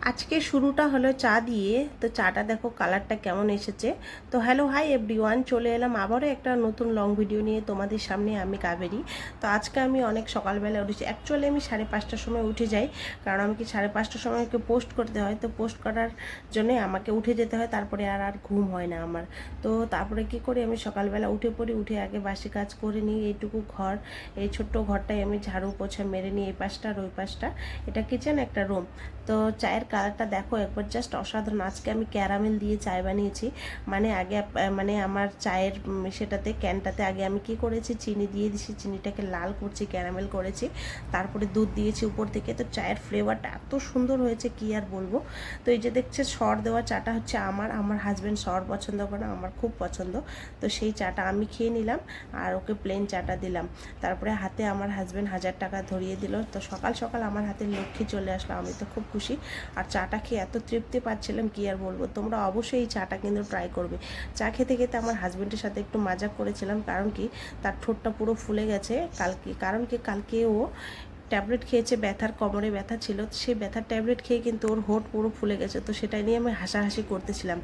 আজকে শুরুটা হলো চা দিয়ে। তো চাটা দেখো কালারটা কেমন এসেছে। তো হ্যালো হাই এভরিওয়ান, চলে এলাম আবারও একটা নতুন লং ভিডিও নিয়ে তোমাদের সামনে। আমি কাবেরী। তো আজকে আমি অনেক সকালবেলা উঠেছি। অ্যাকচুয়ালি আমি 5:30টার সময় উঠে যাই, কারণ আমাকে 5:30টার সময় পোস্ট করতে হয়। তো পোস্ট করার জন্য আমাকে উঠে যেতে হয়, তারপরে আর ঘুম হয় না আমার। তো তারপরে কি করি, আমি সকালবেলা উঠে পড়ি, উঠে আগে বাসি কাজ করে নিই। এইটুকু ঘর, এই ছোট্ট ঘরটাই আমি ঝাড়ু পোছা মেরে নিই, এই পাশটা আর ওই পাশটা। এটা কিচেন, একটা রুম। তো চায়ের কালারটা দেখো একবার, জাস্ট অসাধারণ। আজকে আমি ক্যারামেল দিয়ে চায় বানিয়েছি। মানে আগে মানে আমার চায়ের সেটাতে ক্যানটাতে আগে আমি কি করেছি, চিনি দিয়ে দিয়েছি, চিনিটাকে লাল করছি, ক্যারামেল করেছি, তারপরে দুধ দিয়েছি উপর থেকে। তো চায়ের ফ্লেভারটা এত সুন্দর হয়েছে কি আর বলবো। তো এই যে দেখছে সর দেওয়া চাটা হচ্ছে আমার হাজব্যান্ড সর পছন্দ করে, আমার খুব পছন্দ। তো সেই চাটা আমি খেয়ে নিলাম, আর ওকে প্লেন চাটা দিলাম। তারপরে হাতে আমার হাজব্যান্ড 1000 টাকা ধরিয়ে দিল। তো সকাল সকাল আমার হাতে লক্ষ্মী চলে আসলো, আমি তো খুব খুশি। আর চাটা খেয়ে এত তৃপ্তি পাচ্ছিলাম কি আর বলবো। তোমরা অবশ্যই এই চাটা কিন্তু ট্রাই করবে। চা খেতে খেতে আমার হাজব্যান্ডের সাথে একটু মজা করেছিলাম, কারণ কি তার ঠোঁটটা পুরো ফুলে গেছে কালকে। কারণ কি কালকে ও ট্যাবলেট খেয়েছে, ব্যথার কোমরে ব্যথা ছিল, সেই ব্যথার ট্যাবলেট খেয়ে কিন্তু ওর হোঁট পুরো ফুলে গেছে। তো সেটাই নিয়ে আমি হাসাহাসি করতেছিলাম।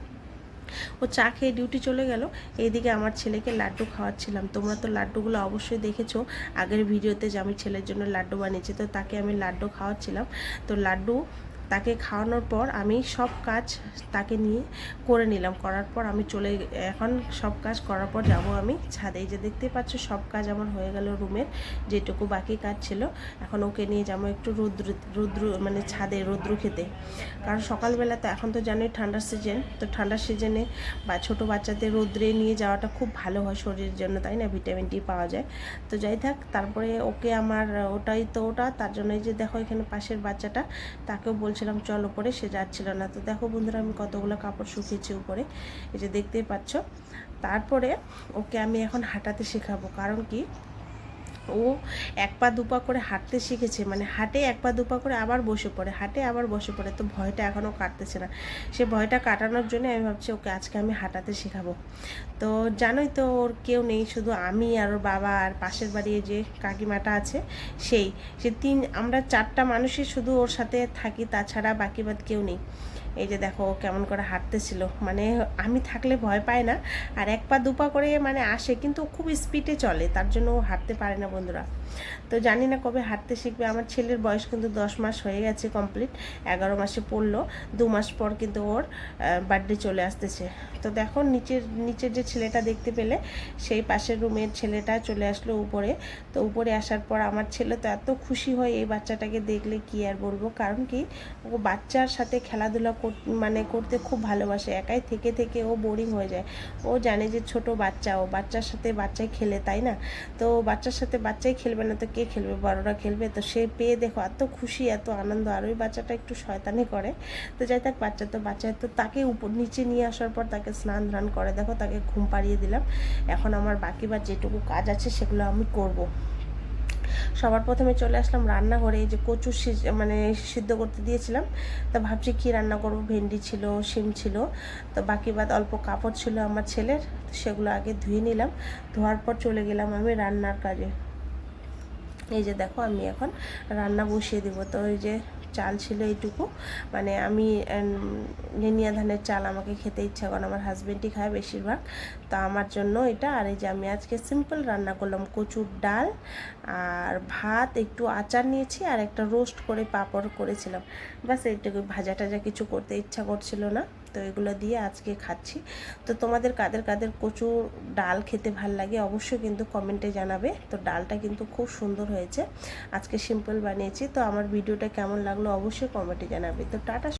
ও চা খেয়ে ডিউটি চলে গেল, এইদিকে আমার ছেলেকে লাড্ডু খাওয়াচ্ছিলাম। তোমরা তো লাড্ডুগুলো অবশ্যই দেখেছো আগের ভিডিওতে, যে আমি ছেলের জন্য লাড্ডু বানিয়েছি। তো তাকে আমি লাড্ডু খাওয়াচ্ছিলাম। তো লাড্ডু তাকে খাওয়ানোর পর আমি সব কাজ তাকে নিয়ে করে নিলাম। করার পর আমি এখন সব কাজ করার পর যাব আমি ছাদে। এই যে দেখতে পাচ্ছ সব কাজ আমার হয়ে গেল রুমের, যেটুকু বাকি কাজ ছিল। এখন ওকে নিয়ে যাবো একটু রৌদ্র মানে ছাদে রৌদ্র খেতে। কারণ সকালবেলা তো এখন তো জানোই ঠান্ডার সিজন, তো ঠান্ডার সিজনে বা ছোটো বাচ্চাদের রৌদ্রে নিয়ে যাওয়াটা খুব ভালো হয় শরীরের জন্য, তাই না? ভিটামিন ডি পাওয়া যায়। তো যাই থাক, তারপরে ওকে আমার ওটাই তো ওটা, তার জন্য যে দেখো এখানে পাশের বাচ্চাটা, তাকেও বলছিলাম চল উপরে, সে যাচ্ছিল না। তো দেখো বন্ধুরা, আমি কতগুলো কাপড় শুকিয়েছি উপরে, এই যে দেখতেই পাচ্ছ। তারপরে ওকে আমি এখন হাঁটাতে শেখাবো, কারণ কি ও 1 পা 2 পা করে হাঁটতে শিখেছে। মানে হাঁটে 1 পা 2 পা করে, আবার বসে পড়ে, হাঁটে আবার বসে পড়ে। তো ভয়টা এখনও কাটতেছে না। সে ভয়টা কাটানোর জন্য আমি ভাবছি ওকে আজকে আমি হাঁটাতে শেখাবো। তো জানোই তো ওর কেউ নেই, শুধু আমি আর ওর বাবা আর পাশের বাড়ি যে কাকিমাটা আছে সেই সে আমরা 4টা মানুষই শুধু ওর সাথে থাকি, তাছাড়া বাকি বাদ কেউ নেই। এই যে দেখো কেমন করে হাঁটতেছিল, মানে আমি থাকলে ভয় পায় না। আর 1 পা 2 পা করে মানে আসে, কিন্তু খুব স্পিডে চলে, তার জন্য ও হাঁটতে পারে না বন্ধুরা। তো জানি না কবে হাঁটতে শিখবে। আমার ছেলের বয়স কিন্তু 10 মাস হয়ে গেছে কমপ্লিট, 11 মাসে পড়লো। 2 মাস পর কিন্তু ওর বার্থডে চলে আসতেছে। তো দেখো নিচের যে ছেলেটা দেখতে পেলে, সেই পাশের রুমের ছেলেটা চলে আসলো উপরে। তো উপরে আসার পর আমার ছেলে তো এত খুশি হয় এই বাচ্চাটাকে দেখলে কি আর বলবো। কারণ কি ও বাচ্চার সাথে খেলাধুলা মানে করতে খুব ভালোবাসে। একাই থেকে থেকে ও বোরিং হয়ে যায়। ও জানে যে ছোট বাচ্চা, ও বাচ্চার সাথে বাচ্চাই খেলে, তাই না? তো বাচ্চার সাথে বাচ্চাই খেলবে না তো কে খেলবে, বড়রা খেলবে। তো সে পেয়ে দেখো এত খুশি, এত আনন্দ। আর ওই বাচ্চাটা একটু শয়তানি করে। তো যাই থাক, বাচ্চা তো তাকে উপর নিচে নিয়ে আসার পর তাকে স্নান ধান করে দেখো, তাকে ঘুম পাড়িয়ে দিলাম। এখন আমার বাকি বা যেটুকু কাজ আছে সেগুলো আমি করব। সবার প্রথমে চলে আসলাম রান্নাঘরে। এই যে কচু মানে সিদ্ধ করতে দিয়েছিলাম। তো ভাবছি কী রান্না করব, ভেন্ডি ছিল, শিম ছিল। তো বাকি বাদ অল্প কাপড় ছিল আমার ছেলের, সেগুলো আগে ধুয়ে নিলাম। ধোয়ার পর চলে গেলাম আমি রান্নার কাজে। এই যে দেখো আমি এখন রান্না বসিয়ে দিব। তো এই যে চাল ছিল এইটুকু, মানে আমি নেনিয়া ধানের চাল আমাকে খেতে ইচ্ছা করে, আমার হাজব্যান্ডই খায় বেশিরভাগ। তো আমার জন্য এটা। আর এই যে আমি আজকে সিম্পল রান্না করলাম, কচুর ডাল আর ভাত, একটু আচার নিয়েছি, আর একটা রোস্ট করে পাঁপড় করেছিলাম। বাস এইটুকু, ভাজা টাজা কিছু করতে ইচ্ছা করছিল না। তো এগুলো দিয়ে আজকে খাচ্ছি। তো তোমাদের কাদের কাদের কচুর ডাল খেতে ভাল লাগে অবশ্যই কিন্তু কমেন্টে জানাবে। তো ডালটা কিন্তু খুব সুন্দর হয়েছে, আজকে সিম্পল বানিয়েছি। তো আমার ভিডিওটা কেমন লাগলো অবশ্যই কমেন্টে জানাবে। তো টাটা।